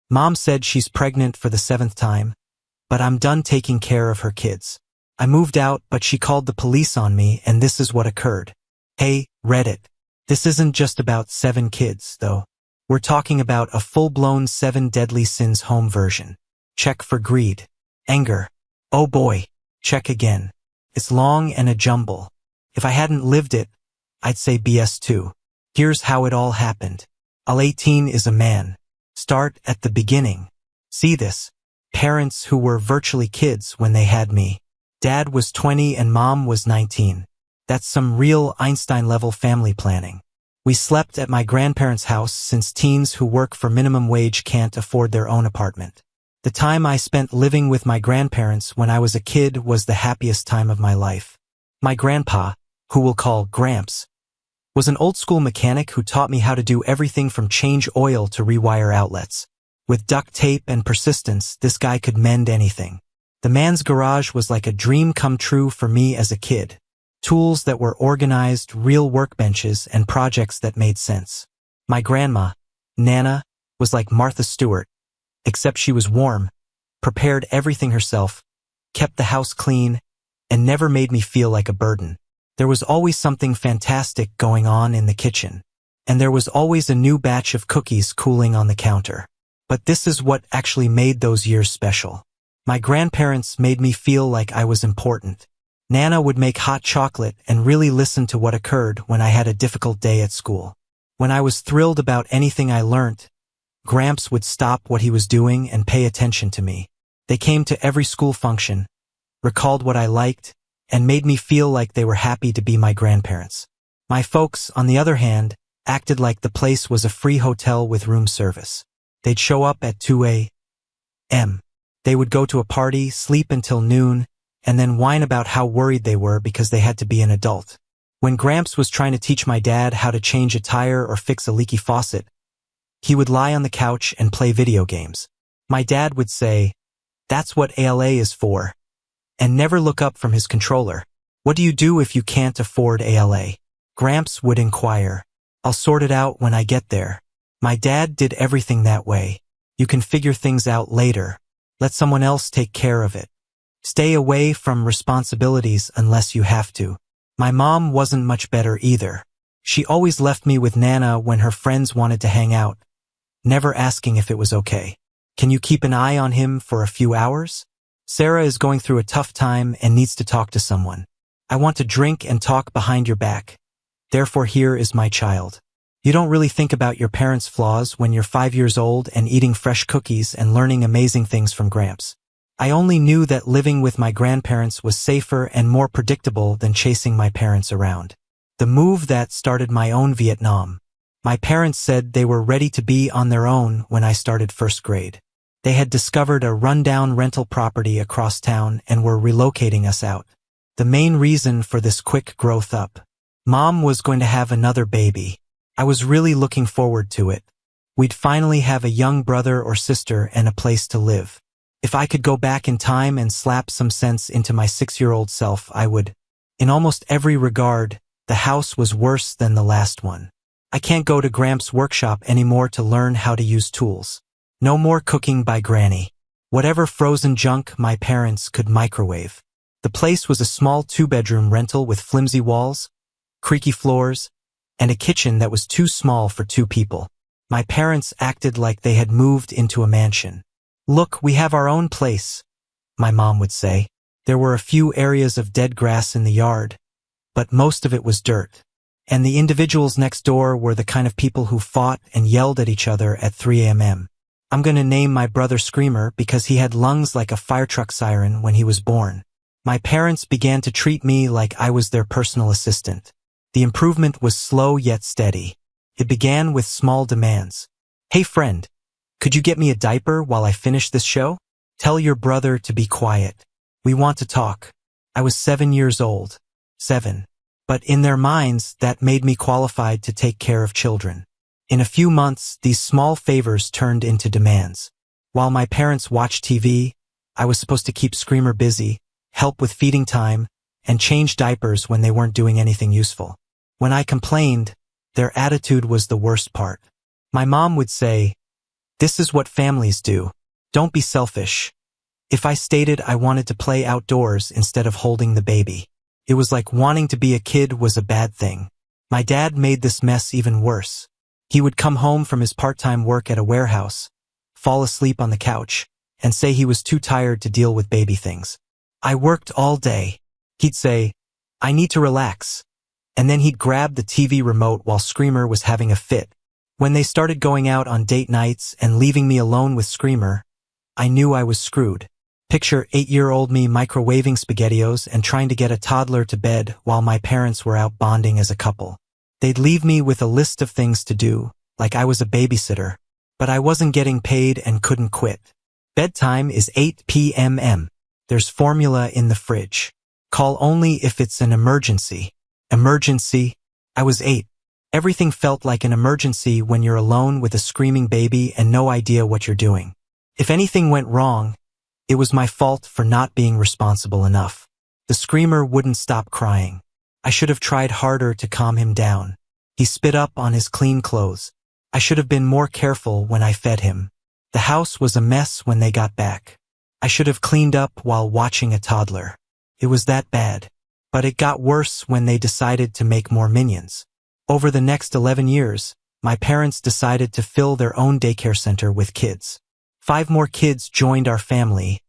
Mom said she's pregnant for the 7th time, but I'm done taking care of her kids. I moved out, but she called the police on me, and this is what occurred. Hey, Reddit. This isn't just about 7 kids, though. We're talking about a full-blown 7 deadly sins home version. Check for greed. Anger. Oh boy. Check again. It's long and a jumble. If I hadn't lived it, I'd say BS too. Here's how it all happened. Al 18 is a man. Start at the beginning. See this. Parents who were virtually kids when they had me. Dad was 20 and Mom was 19. That's some real Einstein-level family planning. We slept at my grandparents' house since teens who work for minimum wage can't afford their own apartment. The time I spent living with my grandparents when I was a kid was the happiest time of my life. My grandpa, who we'll call Gramps, was an old-school mechanic who taught me how to do everything from change oil to rewire outlets. With duct tape and persistence, this guy could mend anything. The man's garage was like a dream come true for me as a kid. Tools that were organized, real workbenches, and projects that made sense. My grandma, Nana, was like Martha Stewart, except she was warm, prepared everything herself, kept the house clean, and never made me feel like a burden. There was always something fantastic going on in the kitchen, and there was always a new batch of cookies cooling on the counter. But this is what actually made those years special. My grandparents made me feel like I was important. Nana would make hot chocolate and really listen to what occurred when I had a difficult day at school. When I was thrilled about anything I learned, Gramps would stop what he was doing and pay attention to me. They came to every school function, recalled what I liked, and made me feel like they were happy to be my grandparents. My folks, on the other hand, acted like the place was a free hotel with room service. They'd show up at 2 a.m. They would go to a party, sleep until noon, and then whine about how worried they were because they had to be an adult. When Gramps was trying to teach my dad how to change a tire or fix a leaky faucet, he would lie on the couch and play video games. My dad would say, "That's what ALA is for," and never look up from his controller. "What do you do if you can't afford ALA?" Gramps would inquire. "I'll sort it out when I get there." My dad did everything that way. You can figure things out later. Let someone else take care of it. Stay away from responsibilities unless you have to. My mom wasn't much better either. She always left me with Nana when her friends wanted to hang out, never asking if it was okay. "Can you keep an eye on him for a few hours? Sarah is going through a tough time and needs to talk to someone. I want to drink and talk behind your back. Therefore here is my child." You don't really think about your parents' flaws when you're 5 years old and eating fresh cookies and learning amazing things from Gramps. I only knew that living with my grandparents was safer and more predictable than chasing my parents around. The move that started my own Vietnam. My parents said they were ready to be on their own when I started 1st grade. They had discovered a rundown rental property across town and were relocating us out. The main reason for this quick growth up. Mom was going to have another baby. I was really looking forward to it. We'd finally have a young brother or sister and a place to live. If I could go back in time and slap some sense into my 6-year-old self, I would. In almost every regard, the house was worse than the last one. I can't go to Gramps' workshop anymore to learn how to use tools. No more cooking by Granny. Whatever frozen junk my parents could microwave. The place was a small 2-bedroom rental with flimsy walls, creaky floors, and a kitchen that was too small for 2 people. My parents acted like they had moved into a mansion. "Look, we have our own place," my mom would say. There were a few areas of dead grass in the yard, but most of it was dirt. And the individuals next door were the kind of people who fought and yelled at each other at 3 a.m. I'm going to name my brother Screamer because he had lungs like a fire truck siren when he was born. My parents began to treat me like I was their personal assistant. The improvement was slow yet steady. It began with small demands. "Hey friend, could you get me a diaper while I finish this show? Tell your brother to be quiet. We want to talk." I was 7 years old. 7. But in their minds, that made me qualified to take care of children. In a few months, these small favors turned into demands. While my parents watched TV, I was supposed to keep Screamer busy, help with feeding time, and change diapers when they weren't doing anything useful. When I complained, their attitude was the worst part. My mom would say, This is what families do. Don't be selfish. If I stated I wanted to play outdoors instead of holding the baby, it was like wanting to be a kid was a bad thing. My dad made this mess even worse. He would come home from his part-time work at a warehouse, fall asleep on the couch, and say he was too tired to deal with baby things. I worked all day. He'd say, I need to relax. And then he'd grab the TV remote while Screamer was having a fit. When they started going out on date nights and leaving me alone with Screamer, I knew I was screwed. Picture 8-year-old me microwaving SpaghettiOs and trying to get a toddler to bed while my parents were out bonding as a couple. They'd leave me with a list of things to do, like I was a babysitter, but I wasn't getting paid and couldn't quit. Bedtime is 8 p.m. There's formula in the fridge. Call only if it's an emergency. Emergency. I was 8. Everything felt like an emergency when you're alone with a screaming baby and no idea what you're doing. If anything went wrong, it was my fault for not being responsible enough. The Screamer wouldn't stop crying. I should have tried harder to calm him down. He spit up on his clean clothes. I should have been more careful when I fed him. The house was a mess when they got back. I should have cleaned up while watching a toddler. It was that bad. But it got worse when they decided to make more minions. Over the next 11 years, my parents decided to fill their own daycare center with kids. 5 more kids joined our family,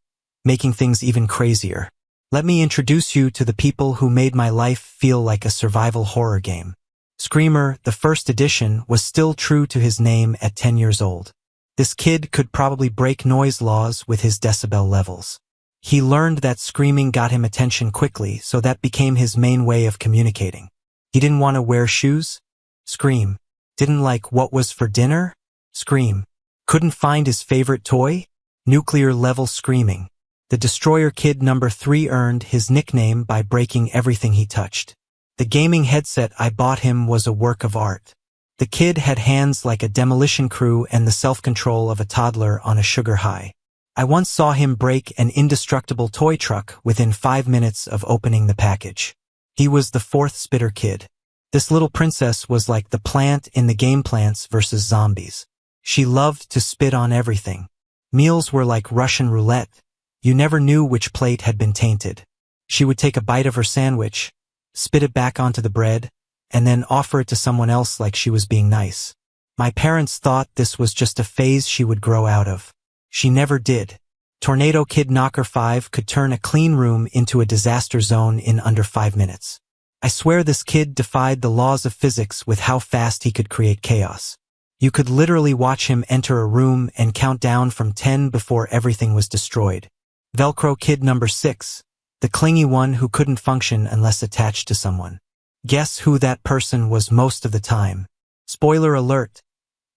making things even crazier. Let me introduce you to the people who made my life feel like a survival horror game. Screamer, the first edition, was still true to his name at 10 years old. This kid could probably break noise laws with his decibel levels. He learned that screaming got him attention quickly, so that became his main way of communicating. He didn't want to wear shoes? Scream. Didn't like what was for dinner? Scream. Couldn't find his favorite toy? Nuclear-level screaming. The Destroyer Kid number 3 earned his nickname by breaking everything he touched. The gaming headset I bought him was a work of art. The kid had hands like a demolition crew and the self-control of a toddler on a sugar high. I once saw him break an indestructible toy truck within 5 minutes of opening the package. He was the 4th Spitter Kid. This little princess was like the plant in the game Plants vs. Zombies. She loved to spit on everything. Meals were like Russian roulette. You never knew which plate had been tainted. She would take a bite of her sandwich, spit it back onto the bread, and then offer it to someone else like she was being nice. My parents thought this was just a phase she would grow out of. She never did. Tornado Kid Knocker 5 could turn a clean room into a disaster zone in under 5 minutes. I swear this kid defied the laws of physics with how fast he could create chaos. You could literally watch him enter a room and count down from 10 before everything was destroyed. Velcro Kid number 6, the clingy one who couldn't function unless attached to someone. Guess who that person was most of the time? Spoiler alert,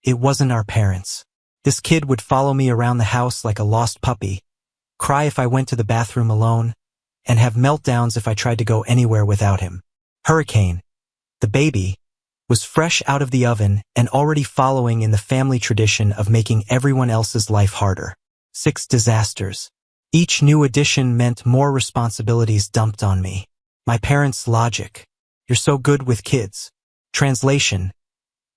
it wasn't our parents. This kid would follow me around the house like a lost puppy, cry if I went to the bathroom alone, and have meltdowns if I tried to go anywhere without him. Hurricane, the baby, was fresh out of the oven and already following in the family tradition of making everyone else's life harder. 6 disasters. Each new addition meant more responsibilities dumped on me. My parents' logic. You're so good with kids. Translation.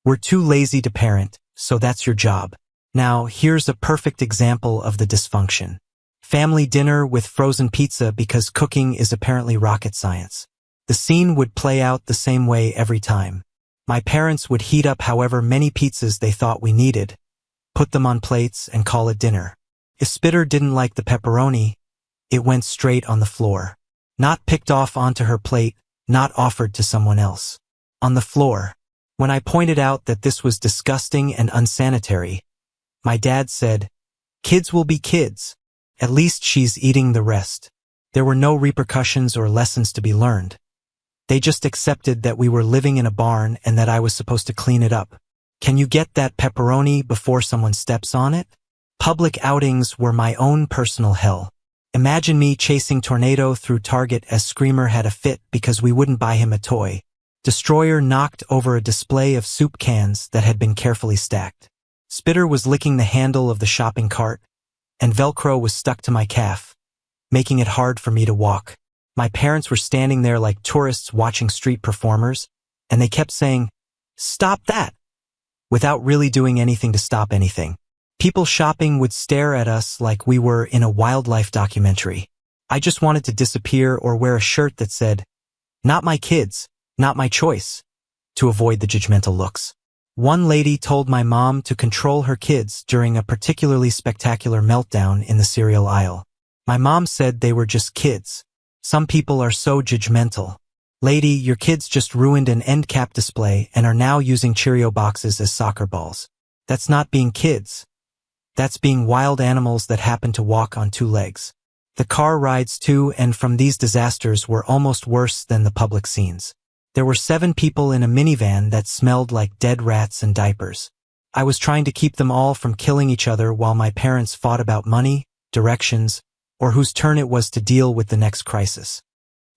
We're too lazy to parent, so that's your job. Now, here's a perfect example of the dysfunction. Family dinner with frozen pizza because cooking is apparently rocket science. The scene would play out the same way every time. My parents would heat up however many pizzas they thought we needed, put them on plates, and call it dinner. If Spitter didn't like the pepperoni, it went straight on the floor. Not picked off onto her plate, not offered to someone else. On the floor. When I pointed out that this was disgusting and unsanitary, my dad said, "Kids will be kids. At least she's eating the rest." There were no repercussions or lessons to be learned. They just accepted that we were living in a barn and that I was supposed to clean it up. Can you get that pepperoni before someone steps on it? Public outings were my own personal hell. Imagine me chasing Tornado through Target as Screamer had a fit because we wouldn't buy him a toy. Destroyer knocked over a display of soup cans that had been carefully stacked. Spitter was licking the handle of the shopping cart, and Velcro was stuck to my calf, making it hard for me to walk. My parents were standing there like tourists watching street performers, and they kept saying, "Stop that!" without really doing anything to stop anything. People shopping would stare at us like we were in a wildlife documentary. I just wanted to disappear or wear a shirt that said, "Not my kids, not my choice," to avoid the judgmental looks. One lady told my mom to control her kids during a particularly spectacular meltdown in the cereal aisle. My mom said they were just kids. Some people are so judgmental. Lady, your kids just ruined an end cap display and are now using Cheerio boxes as soccer balls. That's not being kids. That's being wild animals that happen to walk on two legs. The car rides to and from these disasters were almost worse than the public scenes. There were 7 people in a minivan that smelled like dead rats and diapers. I was trying to keep them all from killing each other while my parents fought about money, directions, or whose turn it was to deal with the next crisis.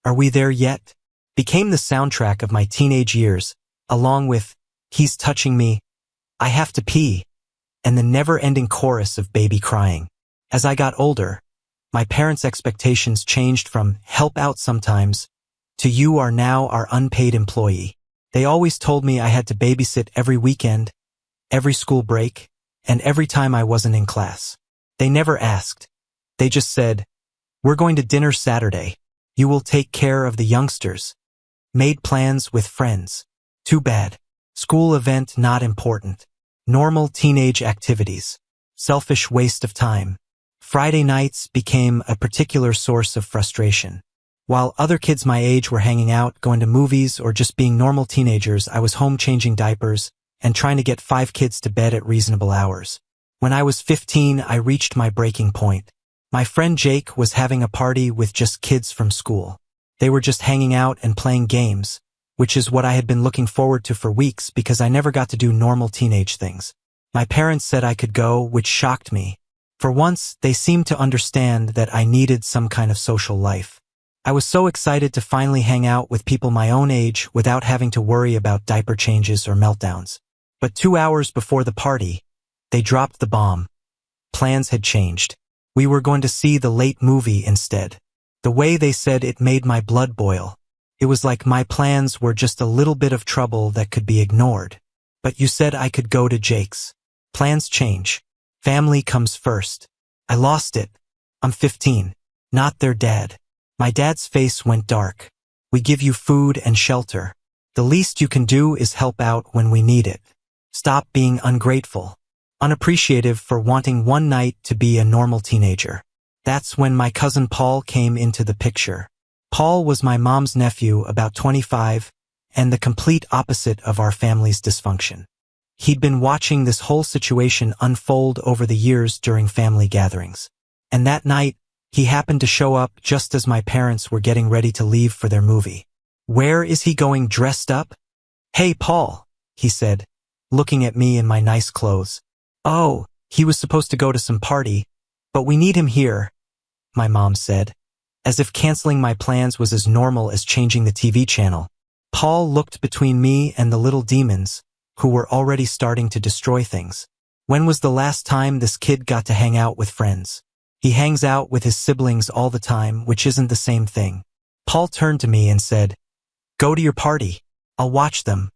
Are We There Yet? Became the soundtrack of my teenage years, along with He's Touching Me, I Have to Pee, and the never-ending chorus of baby crying. As I got older, my parents' expectations changed from help out sometimes to you are now our unpaid employee. They always told me I had to babysit every weekend, every school break, and every time I wasn't in class. They never asked. They just said, "We're going to dinner Saturday. You will take care of the youngsters." Made plans with friends. Too bad. School event not important. Normal teenage activities. Selfish waste of time. Friday nights became a particular source of frustration. While other kids my age were hanging out, going to movies, or just being normal teenagers, I was home changing diapers and trying to get 5 kids to bed at reasonable hours. When I was 15, I reached my breaking point. My friend Jake was having a party with just kids from school. They were just hanging out and playing games, which is what I had been looking forward to for weeks because I never got to do normal teenage things. My parents said I could go, which shocked me. For once, they seemed to understand that I needed some kind of social life. I was so excited to finally hang out with people my own age without having to worry about diaper changes or meltdowns. But 2 hours before the party, they dropped the bomb. Plans had changed. We were going to see the late movie instead. The way they said it made my blood boil. It was like my plans were just a little bit of trouble that could be ignored. But you said I could go to Jake's. Plans change. Family comes first. I lost it. I'm 15. Not their dad. My dad's face went dark. We give you food and shelter. The least you can do is help out when we need it. Stop being ungrateful. Unappreciative for wanting one night to be a normal teenager. That's when my cousin Paul came into the picture. Paul was my mom's nephew, about 25, and the complete opposite of our family's dysfunction. He'd been watching this whole situation unfold over the years during family gatherings. And that night, he happened to show up just as my parents were getting ready to leave for their movie. "Where is he going dressed up?" "Hey, Paul," he said, looking at me in my nice clothes. "Oh, he was supposed to go to some party, but we need him here," my mom said, as if canceling my plans was as normal as changing the TV channel. Paul looked between me and the little demons, who were already starting to destroy things. When was the last time this kid got to hang out with friends? He hangs out with his siblings all the time, which isn't the same thing. Paul turned to me and said, "Go to your party. I'll watch them."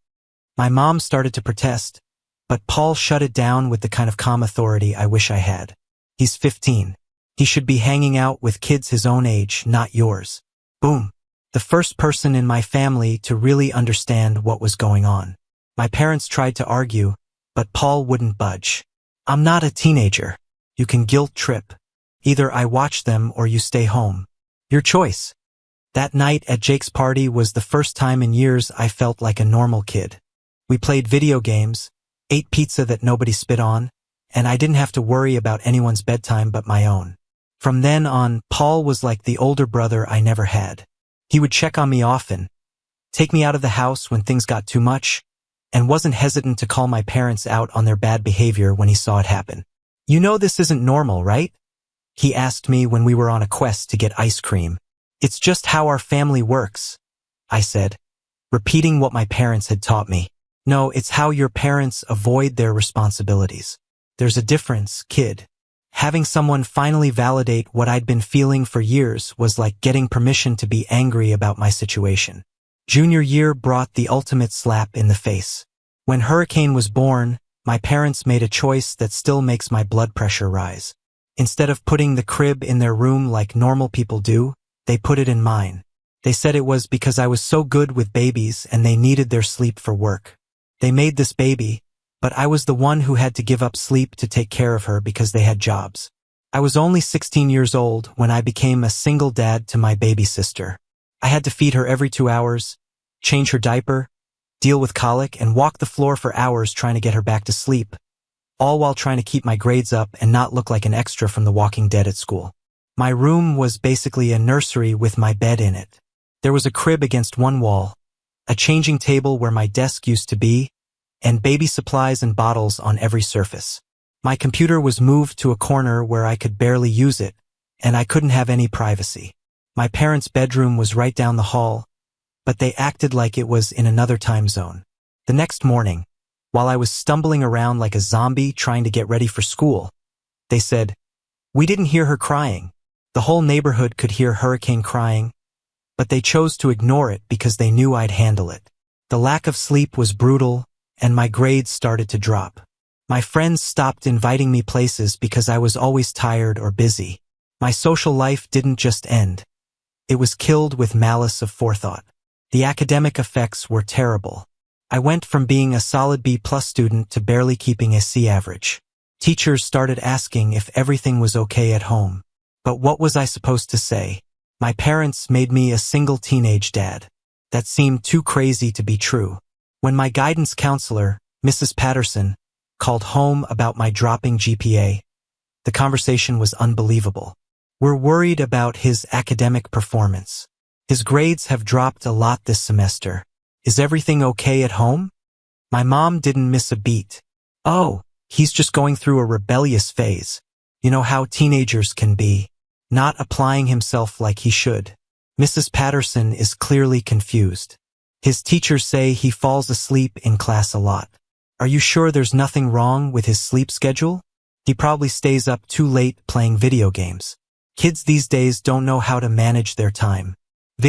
My mom started to protest, but Paul shut it down with the kind of calm authority I wish I had. He's 15. He should be hanging out with kids his own age, not yours. Boom. The first person in my family to really understand what was going on. My parents tried to argue, but Paul wouldn't budge. "I'm not a teenager. You can guilt trip. Either I watch them or you stay home. Your choice." That night at Jake's party was the first time in years I felt like a normal kid. We played video games, ate pizza that nobody spit on, and I didn't have to worry about anyone's bedtime but my own. From then on, Paul was like the older brother I never had. He would check on me often, take me out of the house when things got too much, and wasn't hesitant to call my parents out on their bad behavior when he saw it happen. "You know this isn't normal, right?" he asked me when we were on a quest to get ice cream. "It's just how our family works," I said, repeating what my parents had taught me. "No, it's how your parents avoid their responsibilities. There's a difference, kid." Having someone finally validate what I'd been feeling for years was like getting permission to be angry about my situation. Junior year brought the ultimate slap in the face. When Hurricane was born, my parents made a choice that still makes my blood pressure rise. Instead of putting the crib in their room like normal people do, they put it in mine. They said it was because I was so good with babies and they needed their sleep for work. They made this baby, but I was the one who had to give up sleep to take care of her because they had jobs. I was only 16 years old when I became a single dad to my baby sister. I had to feed her every 2 hours, change her diaper, deal with colic, and walk the floor for hours trying to get her back to sleep, all while trying to keep my grades up and not look like an extra from The Walking Dead at school. My room was basically a nursery with my bed in it. There was a crib against one wall, a changing table where my desk used to be, and baby supplies and bottles on every surface. My computer was moved to a corner where I could barely use it, and I couldn't have any privacy. My parents' bedroom was right down the hall, but they acted like it was in another time zone. The next morning, while I was stumbling around like a zombie trying to get ready for school, they said, "We didn't hear her crying." The whole neighborhood could hear Hurricane crying, but they chose to ignore it because they knew I'd handle it. The lack of sleep was brutal, and my grades started to drop. My friends stopped inviting me places because I was always tired or busy. My social life didn't just end. It was killed with malice of forethought. The academic effects were terrible. I went from being a solid B+ student to barely keeping a C average. Teachers started asking if everything was okay at home. But what was I supposed to say? My parents made me a single teenage dad. That seemed too crazy to be true. When my guidance counselor, Mrs. Patterson, called home about my dropping GPA, the conversation was unbelievable. "We're worried about his academic performance. His grades have dropped a lot this semester. Is everything okay at home?" My mom didn't miss a beat. "Oh, he's just going through a rebellious phase. You know how teenagers can be. Not applying himself like he should." Mrs. Patterson is clearly confused. "His teachers say he falls asleep in class a lot. Are you sure there's nothing wrong with his sleep schedule? He probably stays up too late playing video games. Kids these days don't know how to manage their time.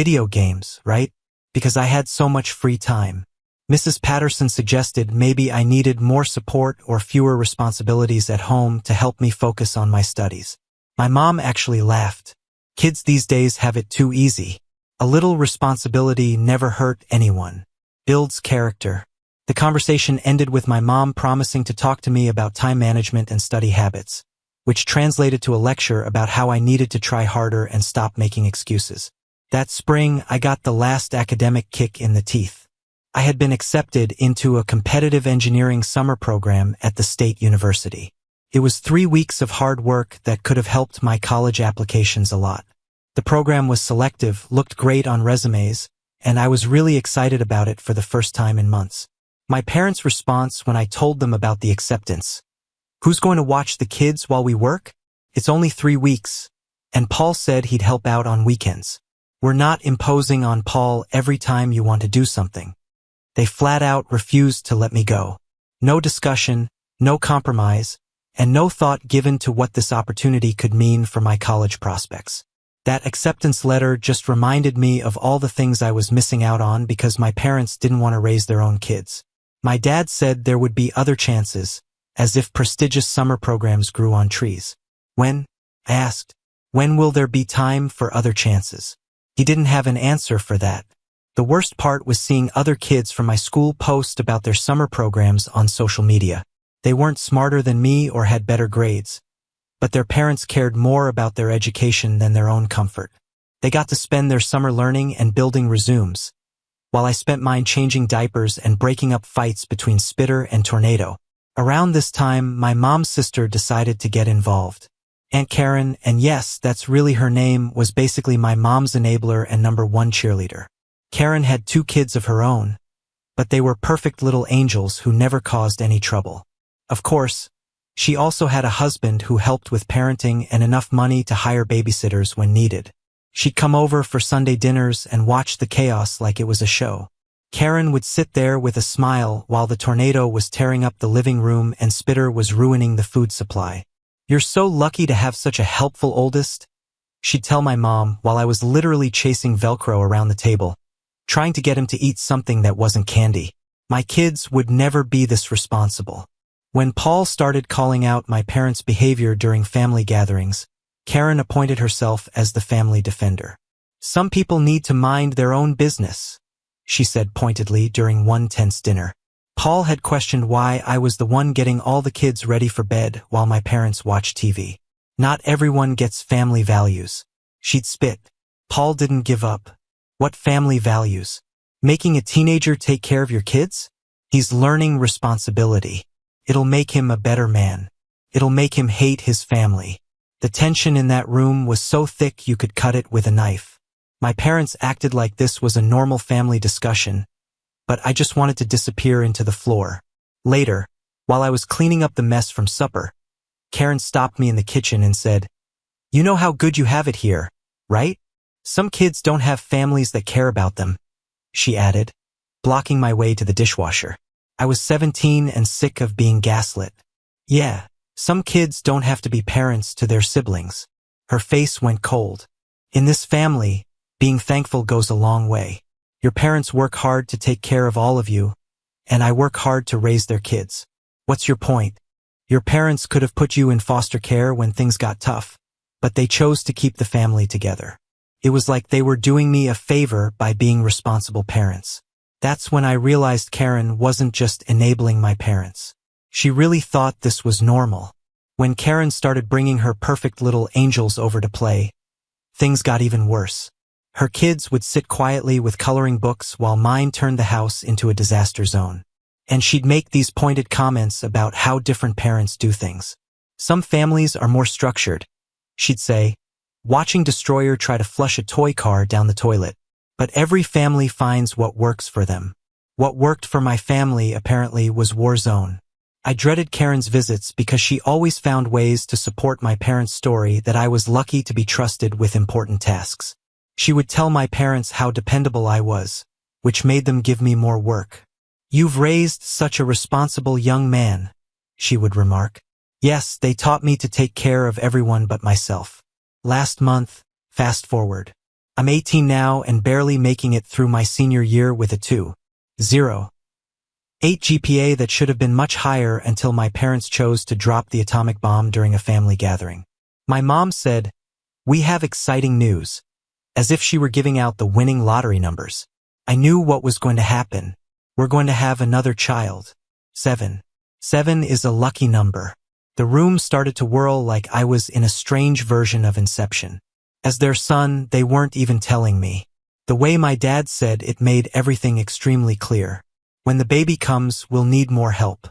Video games, right? Because I had so much free time." Mrs. Patterson suggested maybe I needed more support or fewer responsibilities at home to help me focus on my studies. My mom actually laughed. "Kids these days have it too easy. A little responsibility never hurt anyone. Builds character." The conversation ended with my mom promising to talk to me about time management and study habits, which translated to a lecture about how I needed to try harder and stop making excuses. That spring, I got the last academic kick in the teeth. I had been accepted into a competitive engineering summer program at the state university. It was 3 weeks of hard work that could have helped my college applications a lot. The program was selective, looked great on resumes, and I was really excited about it for the first time in months. My parents' response when I told them about the acceptance: "Who's going to watch the kids while we work? It's only 3 weeks. And Paul said he'd help out on weekends. We're not imposing on Paul every time you want to do something." They flat out refused to let me go. No discussion, no compromise, and no thought given to what this opportunity could mean for my college prospects. That acceptance letter just reminded me of all the things I was missing out on because my parents didn't want to raise their own kids. My dad said there would be other chances, as if prestigious summer programs grew on trees. "When?" I asked. "When will there be time for other chances?" He didn't have an answer for that. The worst part was seeing other kids from my school post about their summer programs on social media. They weren't smarter than me or had better grades, but their parents cared more about their education than their own comfort. They got to spend their summer learning and building resumes, while I spent mine changing diapers and breaking up fights between Spitter and Tornado. Around this time, my mom's sister decided to get involved. Aunt Karen, and yes, that's really her name, was basically my mom's enabler and #1 cheerleader. Karen had 2 kids of her own, but they were perfect little angels who never caused any trouble. Of course, she also had a husband who helped with parenting and enough money to hire babysitters when needed. She'd come over for Sunday dinners and watch the chaos like it was a show. Karen would sit there with a smile while the tornado was tearing up the living room and Spitter was ruining the food supply. "You're so lucky to have such a helpful oldest," she'd tell my mom while I was literally chasing Velcro around the table, trying to get him to eat something that wasn't candy. My kids would never be this responsible. When Paul started calling out my parents' behavior during family gatherings, Karen appointed herself as the family defender. "Some people need to mind their own business," she said pointedly during one tense dinner. Paul had questioned why I was the one getting all the kids ready for bed while my parents watched TV. "Not everyone gets family values," she'd spit. Paul didn't give up. "What family values? Making a teenager take care of your kids? He's learning responsibility. It'll make him a better man. It'll make him hate his family." The tension in that room was so thick you could cut it with a knife. My parents acted like this was a normal family discussion, but I just wanted to disappear into the floor. Later, while I was cleaning up the mess from supper, Karen stopped me in the kitchen and said, "You know how good you have it here, right? Some kids don't have families that care about them," she added, blocking my way to the dishwasher. I was 17 and sick of being gaslit. "Yeah, some kids don't have to be parents to their siblings." Her face went cold. "In this family, being thankful goes a long way. Your parents work hard to take care of all of you, and I work hard to raise their kids. What's your point? Your parents could have put you in foster care when things got tough, but they chose to keep the family together. It was like they were doing me a favor by being responsible parents." That's when I realized Karen wasn't just enabling my parents. She really thought this was normal. When Karen started bringing her perfect little angels over to play, things got even worse. Her kids would sit quietly with coloring books while mine turned the house into a disaster zone. And she'd make these pointed comments about how different parents do things. "Some families are more structured," she'd say, watching Destroyer try to flush a toy car down the toilet. "But every family finds what works for them. What worked for my family apparently was war zone." I dreaded Karen's visits because she always found ways to support my parents' story that I was lucky to be trusted with important tasks. She would tell my parents how dependable I was, which made them give me more work. "You've raised such a responsible young man," she would remark. "Yes, they taught me to take care of everyone but myself." Last month, fast forward. I'm 18 now and barely making it through my senior year with a 2.08 GPA that should have been much higher until my parents chose to drop the atomic bomb during a family gathering. My mom said, "We have exciting news," as if she were giving out the winning lottery numbers. I knew what was going to happen. We're going to have another child. 7. 7 is a lucky number. The room started to whirl like I was in a strange version of Inception. As their son, they weren't even telling me. The way my dad said it made everything extremely clear. "When the baby comes, we'll need more help.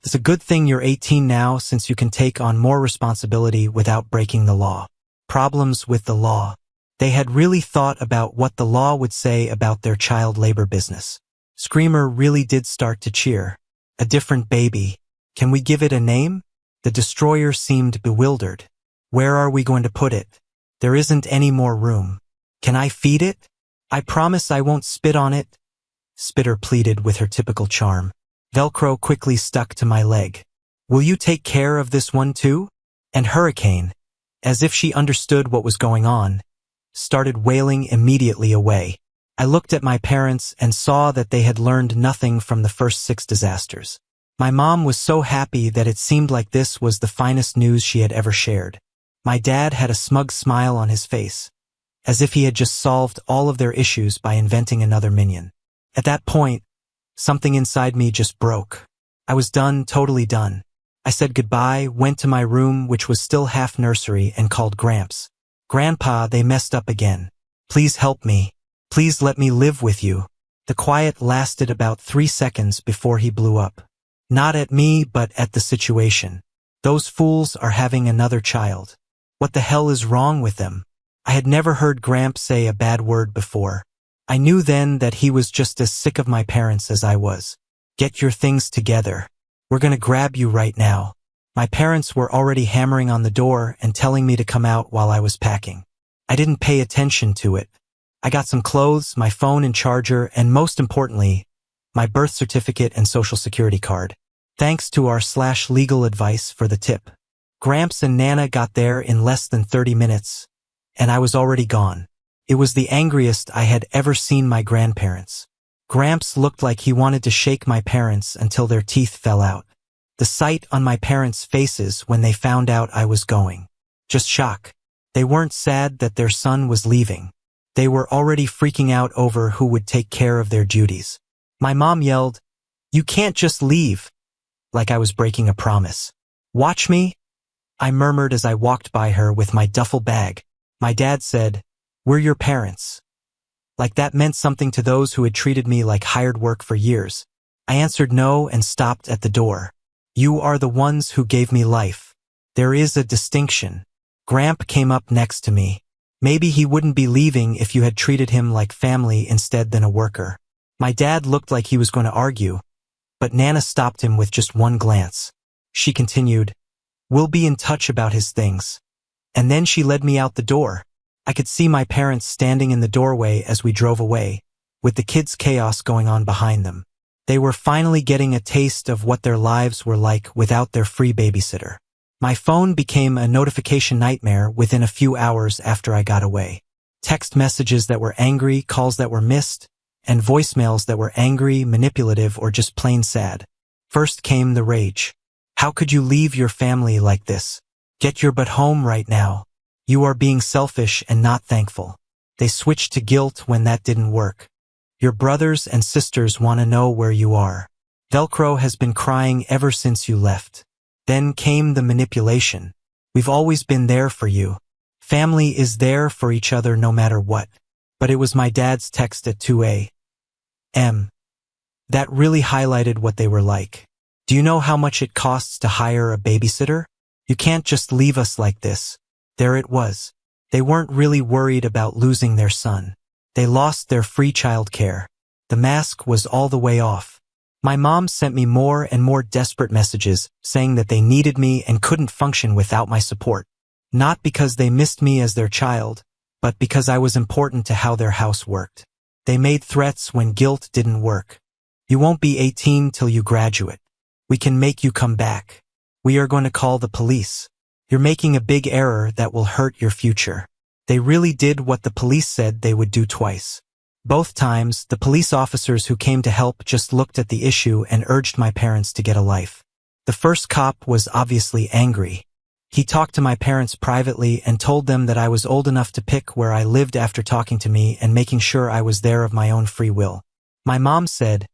It's a good thing you're 18 now since you can take on more responsibility without breaking the law." Problems with the law. They had really thought about what the law would say about their child labor business. Screamer really did start to cheer. "A different baby. Can we give it a name?" The Destroyer seemed bewildered. "Where are we going to put it? There isn't any more room. Can I feed it? I promise I won't spit on it," Spitter pleaded with her typical charm. Velcro quickly stuck to my leg. "Will you take care of this one too?" And Hurricane, as if she understood what was going on, started wailing immediately away. I looked at my parents and saw that they had learned nothing from the first 6 disasters. My mom was so happy that it seemed like this was the finest news she had ever shared. My dad had a smug smile on his face, as if he had just solved all of their issues by inventing another minion. At that point, something inside me just broke. I was done, totally done. I said goodbye, went to my room, which was still half nursery, and called Gramps. "Grandpa, they messed up again. Please help me. Please let me live with you." The quiet lasted about 3 seconds before he blew up. Not at me, but at the situation. "Those fools are having another child. What the hell is wrong with them?" I had never heard Gramps say a bad word before. I knew then that he was just as sick of my parents as I was. "Get your things together. We're gonna grab you right now." My parents were already hammering on the door and telling me to come out while I was packing. I didn't pay attention to it. I got some clothes, my phone and charger, and most importantly, my birth certificate and social security card. Thanks to our /legal advice for the tip. Gramps and Nana got there in less than 30 minutes, and I was already gone. It was the angriest I had ever seen my grandparents. Gramps looked like he wanted to shake my parents until their teeth fell out. The sight on my parents' faces when they found out I was going. Just shock. They weren't sad that their son was leaving. They were already freaking out over who would take care of their duties. My mom yelled, "You can't just leave," like I was breaking a promise. "Watch me," I murmured as I walked by her with my duffel bag. My dad said, "We're your parents." Like that meant something to those who had treated me like hired work for years. I answered no and stopped at the door. "You are the ones who gave me life. There is a distinction." Gramp came up next to me. "Maybe he wouldn't be leaving if you had treated him like family instead than a worker." My dad looked like he was going to argue, but Nana stopped him with just one glance. She continued, "We'll be in touch about his things." And then she led me out the door. I could see my parents standing in the doorway as we drove away, with the kids' chaos going on behind them. They were finally getting a taste of what their lives were like without their free babysitter. My phone became a notification nightmare within a few hours after I got away. Text messages that were angry, calls that were missed, and voicemails that were angry, manipulative, or just plain sad. First came the rage. "How could you leave your family like this? Get your butt home right now. You are being selfish and not thankful." They switched to guilt when that didn't work. "Your brothers and sisters want to know where you are. Velcro has been crying ever since you left." Then came the manipulation. "We've always been there for you. Family is there for each other no matter what." But it was my dad's text at 2 a.m. that really highlighted what they were like. "Do you know how much it costs to hire a babysitter? You can't just leave us like this." There it was. They weren't really worried about losing their son. They lost their free childcare. The mask was all the way off. My mom sent me more and more desperate messages saying that they needed me and couldn't function without my support. Not because they missed me as their child, but because I was important to how their house worked. They made threats when guilt didn't work. "You won't be 18 till you graduate. We can make you come back. We are going to call the police. You're making a big error that will hurt your future." They really did what the police said they would do twice. Both times, the police officers who came to help just looked at the issue and urged my parents to get a life. The first cop was obviously angry. He talked to my parents privately and told them that I was old enough to pick where I lived after talking to me and making sure I was there of my own free will. My mom said,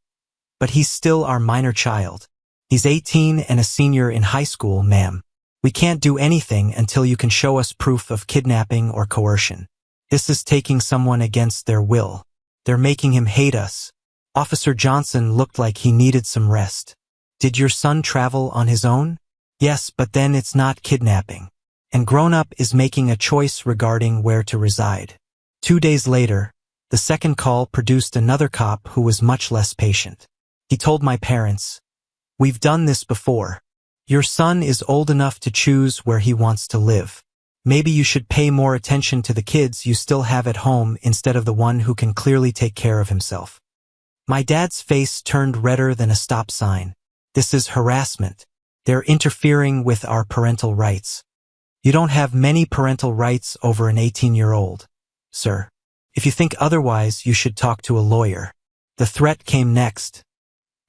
"But he's still our minor child. He's 18 and a senior in high school, ma'am. We can't do anything until you can show us proof of kidnapping or coercion. This is taking someone against their will. They're making him hate us." Officer Johnson looked like he needed some rest. "Did your son travel on his own?" "Yes, but then it's not kidnapping. And grown-up is making a choice regarding where to reside." 2 days later, the second call produced another cop who was much less patient. He told my parents, "We've done this before. Your son is old enough to choose where he wants to live. Maybe you should pay more attention to the kids you still have at home instead of the one who can clearly take care of himself." My dad's face turned redder than a stop sign. "This is harassment. They're interfering with our parental rights. You don't have many parental rights over an 18-year-old, sir. If you think otherwise, you should talk to a lawyer." The threat came next.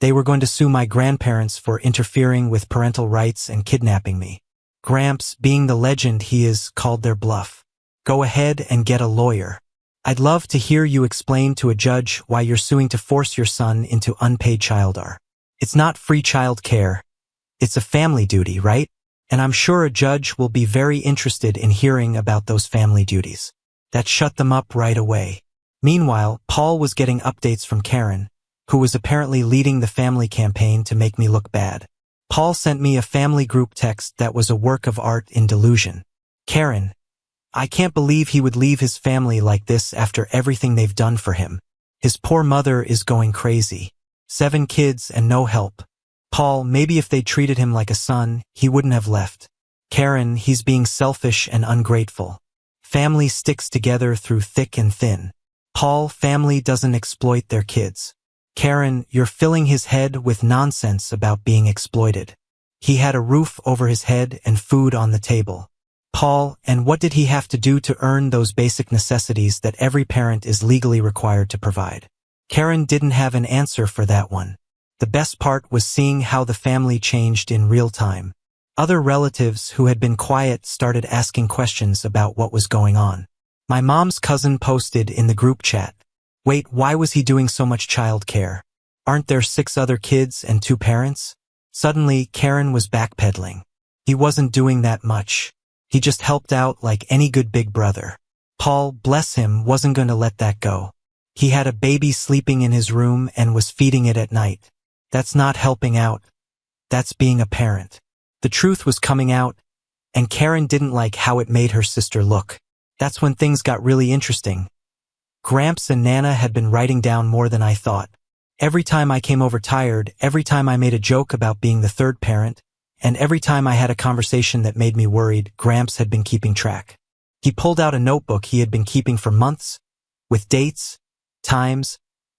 They were going to sue my grandparents for interfering with parental rights and kidnapping me. Gramps, being the legend he is, called their bluff. "Go ahead and get a lawyer. I'd love to hear you explain to a judge why you're suing to force your son into unpaid childcare. It's not free child care. It's a family duty, right? And I'm sure a judge will be very interested in hearing about those family duties." That shut them up right away. Meanwhile, Paul was getting updates from Karen, who was apparently leading the family campaign to make me look bad. Paul sent me a family group text that was a work of art in delusion. "Karen, I can't believe he would leave his family like this after everything they've done for him. His poor mother is going crazy. 7 kids and no help. Paul, maybe if they treated him like a son, he wouldn't have left. Karen, he's being selfish and ungrateful. Family sticks together through thick and thin. Paul, family doesn't exploit their kids. Karen, you're filling his head with nonsense about being exploited. He had a roof over his head and food on the table. Paul, and what did he have to do to earn those basic necessities that every parent is legally required to provide?" Karen didn't have an answer for that one. The best part was seeing how the family changed in real time. Other relatives who had been quiet started asking questions about what was going on. My mom's cousin posted in the group chat, "Wait, why was he doing so much child care? Aren't there 6 other kids and 2 parents?" Suddenly, Karen was backpedaling. He wasn't doing that much. He just helped out like any good big brother. Paul, bless him, wasn't going to let that go. He had a baby sleeping in his room and was feeding it at night. That's not helping out. That's being a parent. The truth was coming out, and Karen didn't like how it made her sister look. That's when things got really interesting. Gramps and Nana had been writing down more than I thought. Every time I came over tired, every time I made a joke about being the third parent, and every time I had a conversation that made me worried, Gramps had been keeping track. He pulled out a notebook he had been keeping for months, with dates, times,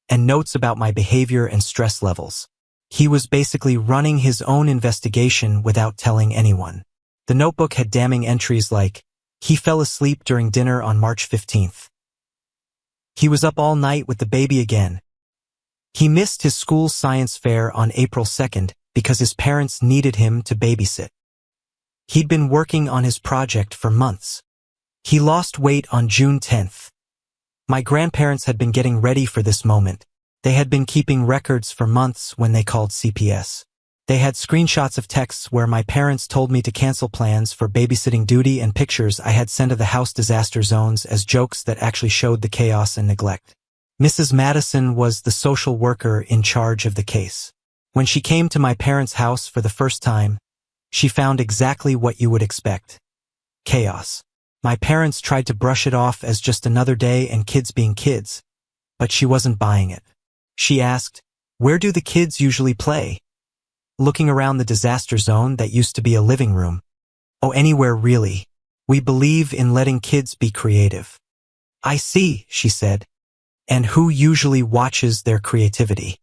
and notes about my behavior and stress levels. He was basically running his own investigation without telling anyone. The notebook had damning entries like, he fell asleep during dinner on March 15th. He was up all night with the baby again. He missed his school science fair on April 2nd because his parents needed him to babysit. He'd been working on his project for months. He lost weight on June 10th. My grandparents had been getting ready for this moment. They had been keeping records for months when they called CPS. They had screenshots of texts where my parents told me to cancel plans for babysitting duty and pictures I had sent of the house disaster zones as jokes that actually showed the chaos and neglect. Mrs. Madison was the social worker in charge of the case. When she came to my parents' house for the first time, she found exactly what you would expect. Chaos. My parents tried to brush it off as just another day and kids being kids, but she wasn't buying it. She asked, "Where do the kids usually play?" Looking around the disaster zone that used to be a living room. "Oh, anywhere really. We believe in letting kids be creative." "I see," she said. "And who usually watches their creativity?"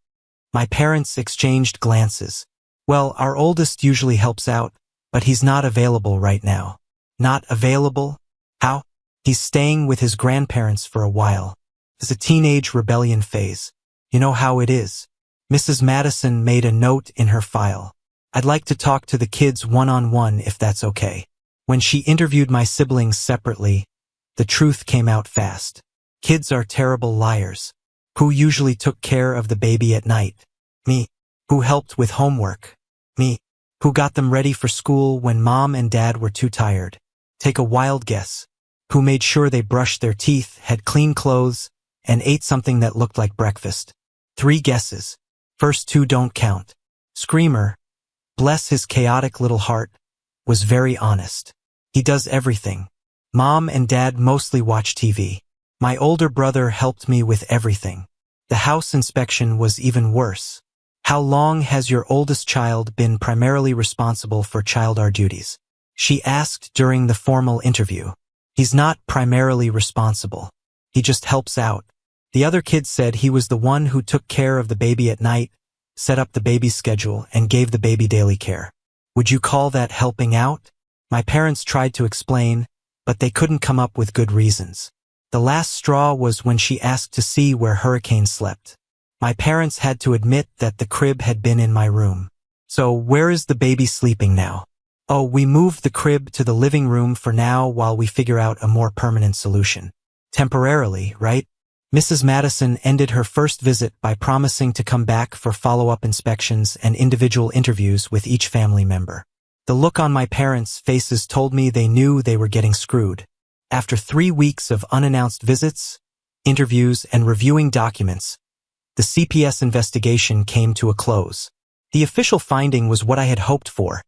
My parents exchanged glances. "Well, our oldest usually helps out, but he's not available right now." "Not available? How?" "He's staying with his grandparents for a while. It's a teenage rebellion phase. You know how it is." Mrs. Madison made a note in her file. "I'd like to talk to the kids one-on-one if that's okay." When she interviewed my siblings separately, the truth came out fast. Kids are terrible liars. Who usually took care of the baby at night? Me. Who helped with homework? Me. Who got them ready for school when mom and dad were too tired? Take a wild guess. Who made sure they brushed their teeth, had clean clothes, and ate something that looked like breakfast? 3 guesses. First 2 don't count. Screamer, bless his chaotic little heart, was very honest. He does everything. Mom and dad mostly watch TV. My older brother helped me with everything. The house inspection was even worse. How long has your oldest child been primarily responsible for childcare duties? She asked during the formal interview. He's not primarily responsible. He just helps out. The other kids said he was the one who took care of the baby at night, set up the baby's schedule, and gave the baby daily care. Would you call that helping out? My parents tried to explain, but they couldn't come up with good reasons. The last straw was when she asked to see where Hurricane slept. My parents had to admit that the crib had been in my room. "So where is the baby sleeping now?" "Oh, we moved the crib to the living room for now while we figure out a more permanent solution." Temporarily, right? Mrs. Madison ended her first visit by promising to come back for follow-up inspections and individual interviews with each family member. The look on my parents' faces told me they knew they were getting screwed. After 3 weeks of unannounced visits, interviews, and reviewing documents, the CPS investigation came to a close. The official finding was what I had hoped for: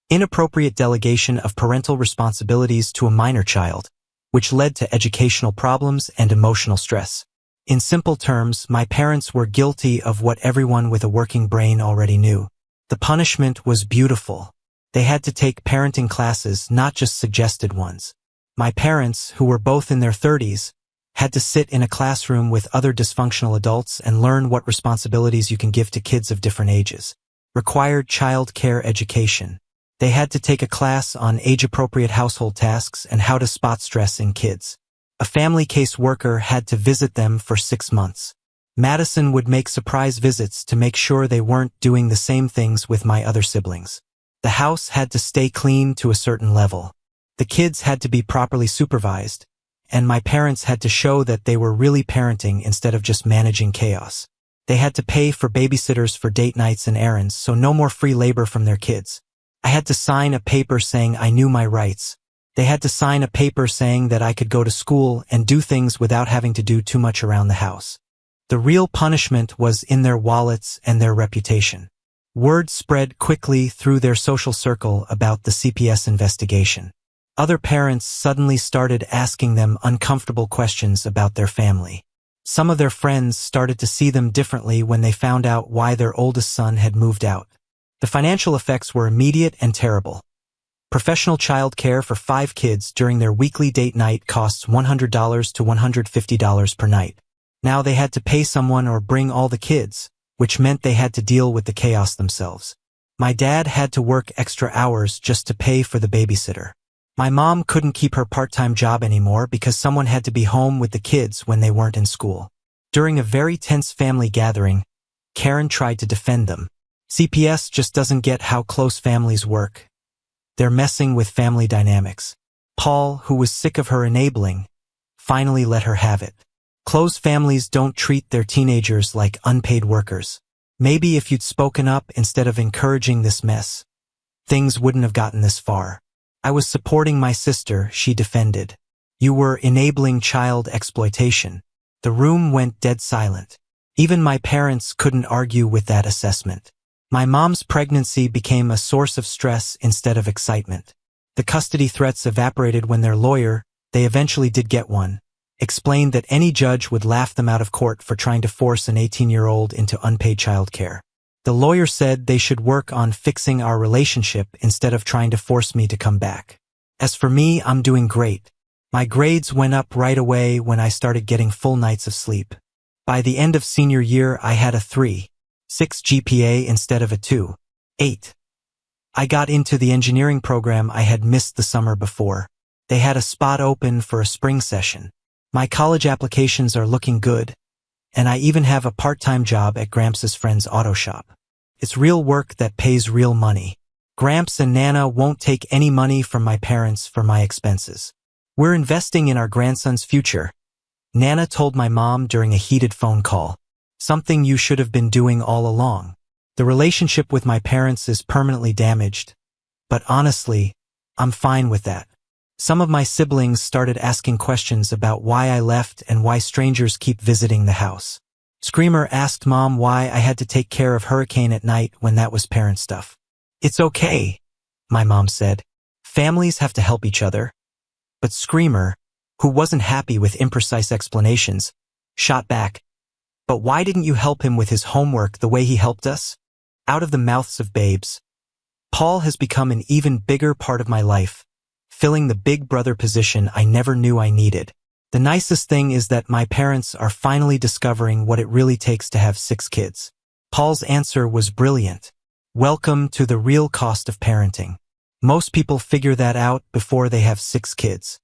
inappropriate delegation of parental responsibilities to a minor child, which led to educational problems and emotional stress. In simple terms, my parents were guilty of what everyone with a working brain already knew. The punishment was beautiful. They had to take parenting classes, not just suggested ones. My parents, who were both in their 30s, had to sit in a classroom with other dysfunctional adults and learn what responsibilities you can give to kids of different ages. Required child care education. They had to take a class on age-appropriate household tasks and how to spot stress in kids. A family case worker had to visit them for 6 months. Madison would make surprise visits to make sure they weren't doing the same things with my other siblings. The house had to stay clean to a certain level. The kids had to be properly supervised, and my parents had to show that they were really parenting instead of just managing chaos. They had to pay for babysitters for date nights and errands, so no more free labor from their kids. I had to sign a paper saying I knew my rights. They had to sign a paper saying that I could go to school and do things without having to do too much around the house. The real punishment was in their wallets and their reputation. Word spread quickly through their social circle about the CPS investigation. Other parents suddenly started asking them uncomfortable questions about their family. Some of their friends started to see them differently when they found out why their oldest son had moved out. The financial effects were immediate and terrible. Professional child care for 5 kids during their weekly date night costs $100 to $150 per night. Now they had to pay someone or bring all the kids, which meant they had to deal with the chaos themselves. My dad had to work extra hours just to pay for the babysitter. My mom couldn't keep her part-time job anymore because someone had to be home with the kids when they weren't in school. During a very tense family gathering, Karen tried to defend them. CPS just doesn't get how close families work. They're messing with family dynamics. Paul, who was sick of her enabling, finally let her have it. Close families don't treat their teenagers like unpaid workers. Maybe if you'd spoken up instead of encouraging this mess, things wouldn't have gotten this far. I was supporting my sister, she defended. You were enabling child exploitation. The room went dead silent. Even my parents couldn't argue with that assessment. My mom's pregnancy became a source of stress instead of excitement. The custody threats evaporated when their lawyer, they eventually did get one, explained that any judge would laugh them out of court for trying to force an 18-year-old into unpaid childcare. The lawyer said they should work on fixing our relationship instead of trying to force me to come back. As for me, I'm doing great. My grades went up right away when I started getting full nights of sleep. By the end of senior year, I had a 3.6 GPA instead of a 2.8. I got into the engineering program I had missed the summer before. They had a spot open for a spring session. My college applications are looking good, and I even have a part-time job at Gramps' friend's auto shop. It's real work that pays real money. Gramps and Nana won't take any money from my parents for my expenses. We're investing in our grandson's future, Nana told my mom during a heated phone call. Something you should have been doing all along. The relationship with my parents is permanently damaged, but honestly, I'm fine with that. Some of my siblings started asking questions about why I left and why strangers keep visiting the house. Screamer asked Mom why I had to take care of Hurricane at night when that was parent stuff. It's okay, my mom said. Families have to help each other. But Screamer, who wasn't happy with imprecise explanations, shot back. But why didn't you help him with his homework the way he helped us? Out of the mouths of babes. Paul has become an even bigger part of my life, filling the big brother position I never knew I needed. The nicest thing is that my parents are finally discovering what it really takes to have 6 kids. Paul's answer was brilliant. Welcome to the real cost of parenting. Most people figure that out before they have 6 kids.